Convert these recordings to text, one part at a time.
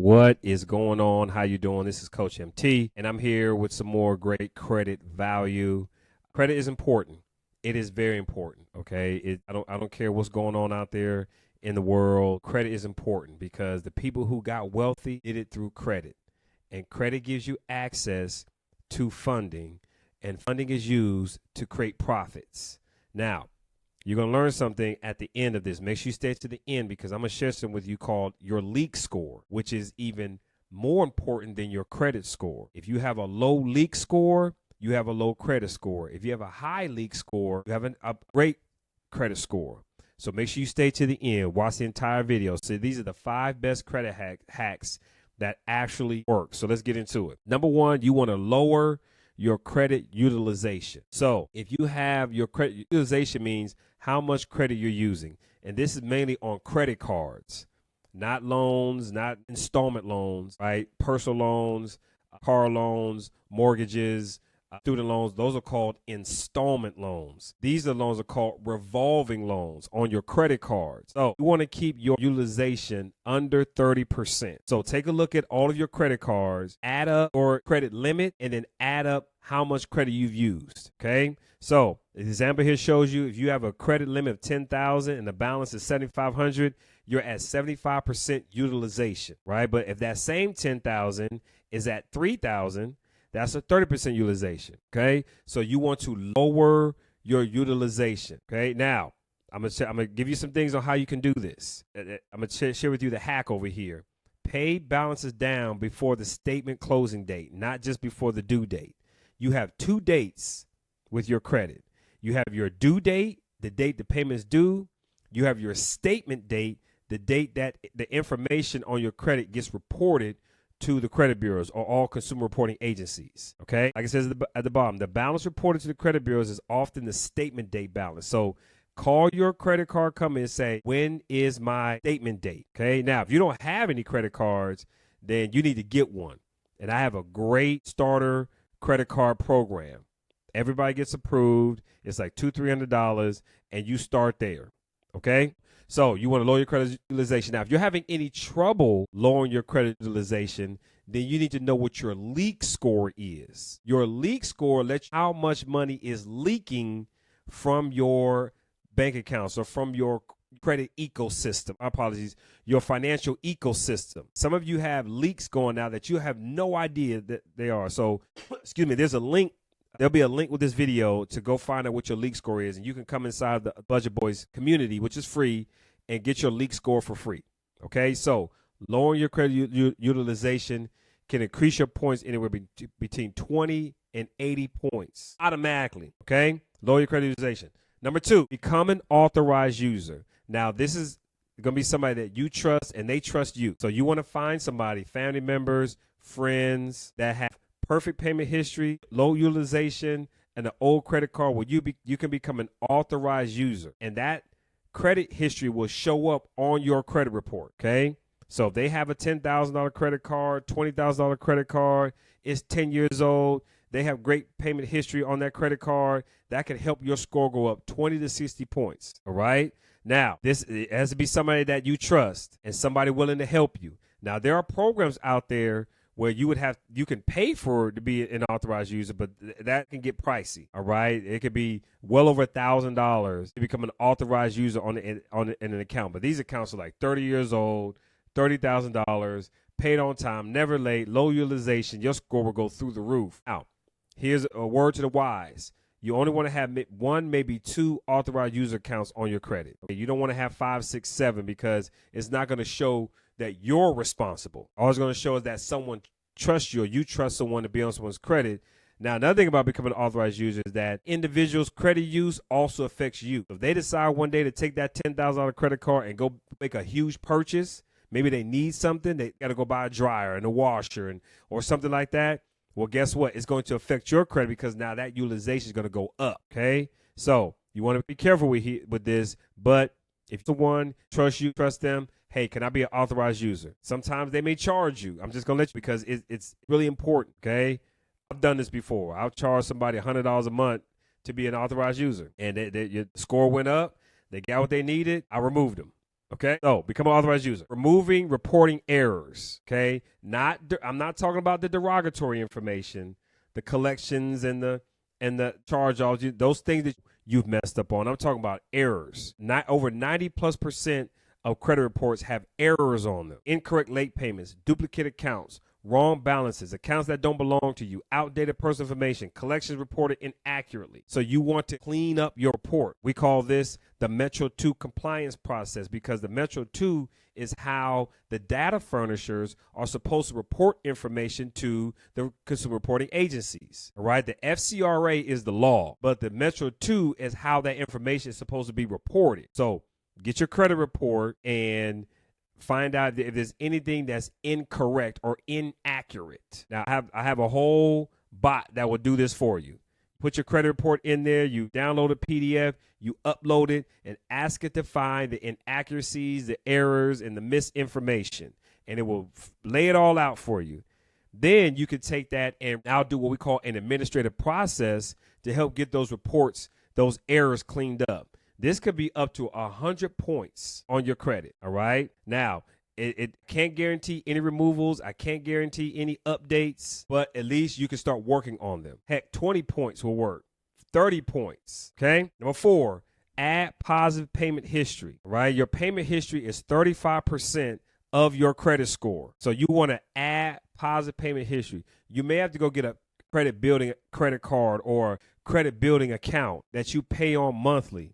What is going on? How you doing? This is Coach MT, and I'm here with some more great credit value. Credit is important. It is very important. Okay, I don't care what's going on out there in the world. Credit is important because the people who got wealthy did it through credit, and credit gives you access to funding, and funding is used to create profits. Now, you're going to learn something at the end of this. Make sure you stay to the end because I'm going to share something with you called your leak score, which is even more important than your credit score. If you have a low leak score, you have a low credit score. If you have a high leak score, you have a great credit score. So make sure you stay to the end. Watch the entire video. So these are the 5 best credit hacks that actually work. So let's get into it. Number 1, you want to lower your credit utilization. So if you have your credit utilization means how much credit you're using. And this is mainly on credit cards, not loans, not installment loans, right? Personal loans, car loans, mortgages, student loans. Those are called installment loans. These are loans are called revolving loans on your credit cards. So you want to keep your utilization under 30%. So take a look at all of your credit cards, add up your credit limit, and then add up how much credit you've used. Okay. So the example here shows you if you have a credit limit of 10,000 and the balance is 7,500, you're at 75% utilization, right? But if that same 10,000 is at 3,000, that's a 30% utilization. Okay. So you want to lower your utilization. Okay. Now I'm going to give you some things on how you can do this. I'm going to share with you the hack over here. Pay balances down before the statement closing date, not just before the due date. You have 2 dates with your credit. You have your due date, the date the payment is due. You have your statement date, the date that the information on your credit gets reported to the credit bureaus or all consumer reporting agencies. Okay. Like it says at the bottom, the balance reported to the credit bureaus is often the statement date balance. So call your credit card company and say, when is my statement date? Okay. Now, if you don't have any credit cards, then you need to get one. And I have a great starter credit card program. Everybody gets approved. It's like $200-$300 and you start there. Okay. So you want to lower your credit utilization. Now, if you're having any trouble lowering your credit utilization, then you need to know what your leak score is. Your leak score lets you know how much money is leaking from your bank accounts or from your credit ecosystem. Apologies, your financial ecosystem. Some of you have leaks going out that you have no idea that they are. So, excuse me, there's a link. There'll be a link with this video to go find out what your leak score is. And you can come inside the Budget Boys community, which is free, and get your leak score for free. Okay, so lowering your credit utilization can increase your points anywhere between 20 and 80 points automatically. Okay, lower your credit utilization. Number 2, become an authorized user. Now, this is going to be somebody that you trust and they trust you. So you want to find somebody, family members, friends that have perfect payment history, low utilization, and an old credit card where you can become an authorized user. And that credit history will show up on your credit report. Okay. So if they have a $10,000 credit card, $20,000 credit card, it's 10 years old, they have great payment history on that credit card, that can help your score go up 20 to 60 points. All right. Now, this has to be somebody that you trust and somebody willing to help you. Now, there are programs out there where you can pay for to be an authorized user, but that can get pricey. All right. It could be well over $1,000 to become an authorized user in an account. But these accounts are like 30 years old, $30,000, paid on time, never late, low utilization. Your score will go through the roof. Now, here's a word to the wise. You only want to have 1, maybe 2 authorized user accounts on your credit. Okay? You don't want to have 5, 6, 7 because it's not going to show that you're responsible. All it's going to show is that someone trusts you or you trust someone to be on someone's credit. Now, another thing about becoming an authorized user is that individuals' credit use also affects you. If they decide one day to take that $10,000 credit card and go make a huge purchase, maybe they need something, they got to go buy a dryer and a washer or something like that. Well, guess what? It's going to affect your credit because now that utilization is going to go up. Okay. So you want to be careful with this, but if someone trusts you, trust them, hey, can I be an authorized user? Sometimes they may charge you. I'm just going to let you because it's really important. Okay. I've done this before. I'll charge somebody $100 a month to be an authorized user and your score went up. They got what they needed. I removed them. Okay, so become an authorized user. Removing reporting errors. Okay, I'm not talking about the derogatory information, the collections and the charge-offs, those things that you've messed up on. I'm talking about errors. Not over 90+% of credit reports have errors on them. Incorrect late payments, duplicate accounts, wrong balances, accounts that don't belong to you, outdated personal information, collections reported inaccurately. So you want to clean up your report. We call this the Metro 2 compliance process, because the Metro 2 is how the data furnishers are supposed to report information to the consumer reporting agencies. All right, the FCRA is the law, but the Metro 2 is how that information is supposed to be reported. So get your credit report and find out if there's anything that's incorrect or inaccurate. Now, I have a whole bot that will do this for you. Put your credit report in there, you download a PDF, you upload it, and ask it to find the inaccuracies, the errors, and the misinformation. And it will lay it all out for you. Then you can take that and now do what we call an administrative process to help get those reports, those errors cleaned up. This could be up to 100 points on your credit, all right? Now, it can't guarantee any removals. I can't guarantee any updates, but at least you can start working on them. Heck, 20 points will work, 30 points, okay? Number 4, add positive payment history, right? Your payment history is 35% of your credit score. So you want to add positive payment history. You may have to go get a credit card or credit building account that you pay on monthly.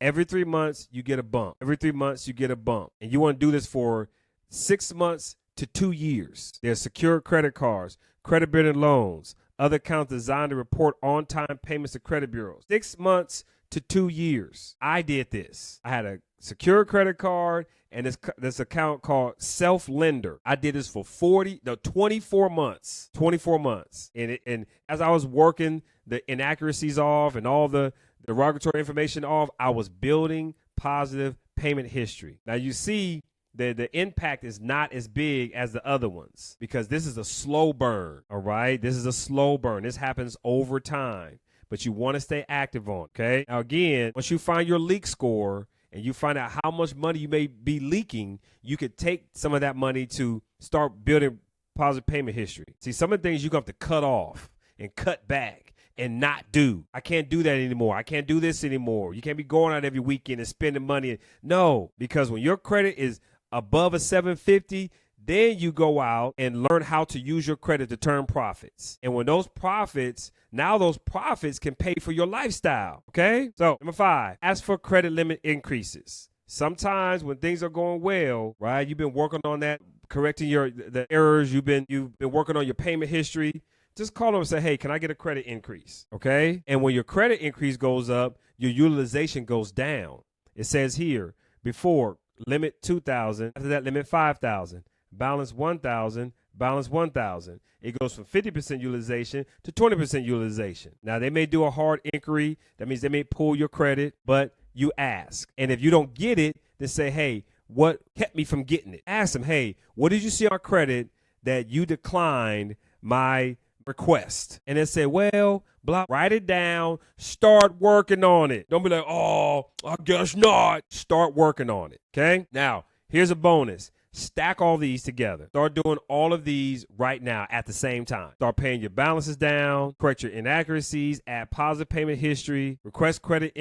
Every 3 months, you get a bump. Every 3 months, you get a bump. And you want to do this for 6 months to 2 years. There's secured credit cards, credit building loans, other accounts designed to report on-time payments to credit bureaus. 6 months to 2 years. I did this. I had a secured credit card and this account called Self Lender. I did this for 24 months. 24 months. And as I was working the inaccuracies off and all the derogatory information off, I was building positive payment history. Now you see the impact is not as big as the other ones because this is a slow burn, all right? This is a slow burn. This happens over time, but you want to stay active on, okay? Now again, once you find your leak score and you find out how much money you may be leaking, you could take some of that money to start building positive payment history. See, some of the things you're going to have to cut off and cut back and not do. I can't do that anymore. I can't do this anymore. You can't be going out every weekend and spending money. No, because when your credit is above a 750, then you go out and learn how to use your credit to turn profits. And when those profits can pay for your lifestyle, okay? So, number 5, ask for credit limit increases. Sometimes when things are going well, right, you've been working on that, correcting the errors, you've been working on your payment history. Just call them and say, hey, can I get a credit increase? Okay? And when your credit increase goes up, your utilization goes down. It says here, before, limit 2,000. After that, limit 5,000. Balance 1,000. Balance 1,000. It goes from 50% utilization to 20% utilization. Now, they may do a hard inquiry. That means they may pull your credit, but you ask. And if you don't get it, then say, hey, what kept me from getting it? Ask them, hey, what did you see on my credit that you declined my request? And they say, well, blah, write it down, start working on it. Don't be like, oh, I guess not. Start working on it, okay? Now, here's a bonus. Stack all these together. Start doing all of these right now at the same time. Start paying your balances down, correct your inaccuracies, add positive payment history, request credit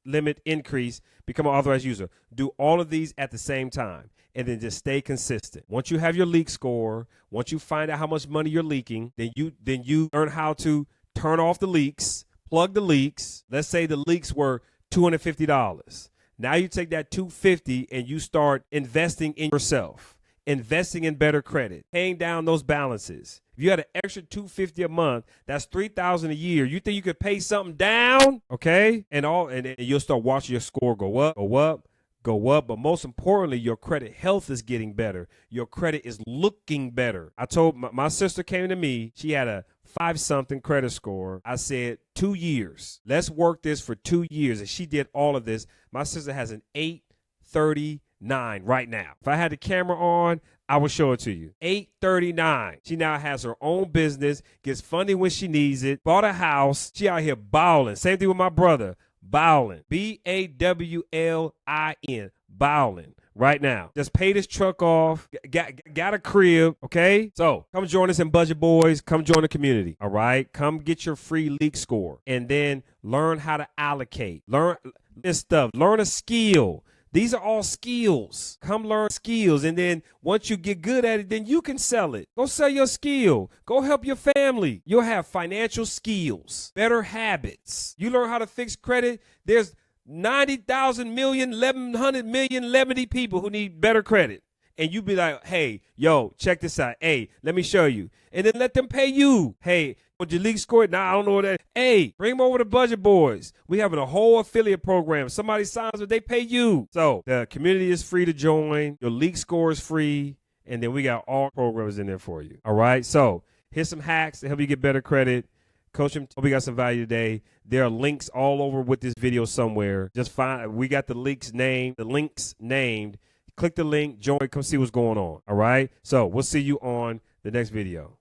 limit increase, become an authorized user. Do all of these at the same time. And then just stay consistent. Once you have your leak score, once you find out how much money you're leaking, then you learn how to turn off the leaks, plug the leaks. Let's say the leaks were $250. Now you take that $250 and you start investing in yourself, investing in better credit, paying down those balances. If you had an extra $250 a month, that's $3,000 a year. You think you could pay something down? Okay? And you'll start watching your score go up, but most importantly, your credit health is getting better. Your credit is looking better. I told my sister came to me. She had a 5-something credit score. I said 2 years. Let's work this for 2 years. And she did all of this. My sister has an 839 right now. If I had the camera on, I will show it to you. 839. She now has her own business, gets funding when she needs it, bought a house. She out here balling. Same thing with my brother. Bowlin, Bawlin, Bowling right now. Just pay this truck off. Got a crib, okay? So come join us in Budget Boys. Come join the community, all right? Come get your free leak score and then learn how to allocate. Learn this stuff. Learn a skill. These are all skills. Come learn skills. And then once you get good at it, then you can sell it. Go sell your skill. Go help your family. You'll have financial skills, better habits. You learn how to fix credit. There's 90,000 million, 1,100 million, 11 people who need better credit. And you be like, hey, yo, check this out. Hey, let me show you. And then let them pay you. Hey, would your league score? Nah, I don't know what that. Hey, bring them over to Budget Boys. We have a whole affiliate program. Somebody signs it, they pay you. So the community is free to join. Your league score is free. And then we got all programs in there for you. All right. So here's some hacks to help you get better credit. Coach, hope we got some value today. There are links all over with this video somewhere. Just find, we got the links named. Click the link, join, come see what's going on. All right. So we'll see you on the next video.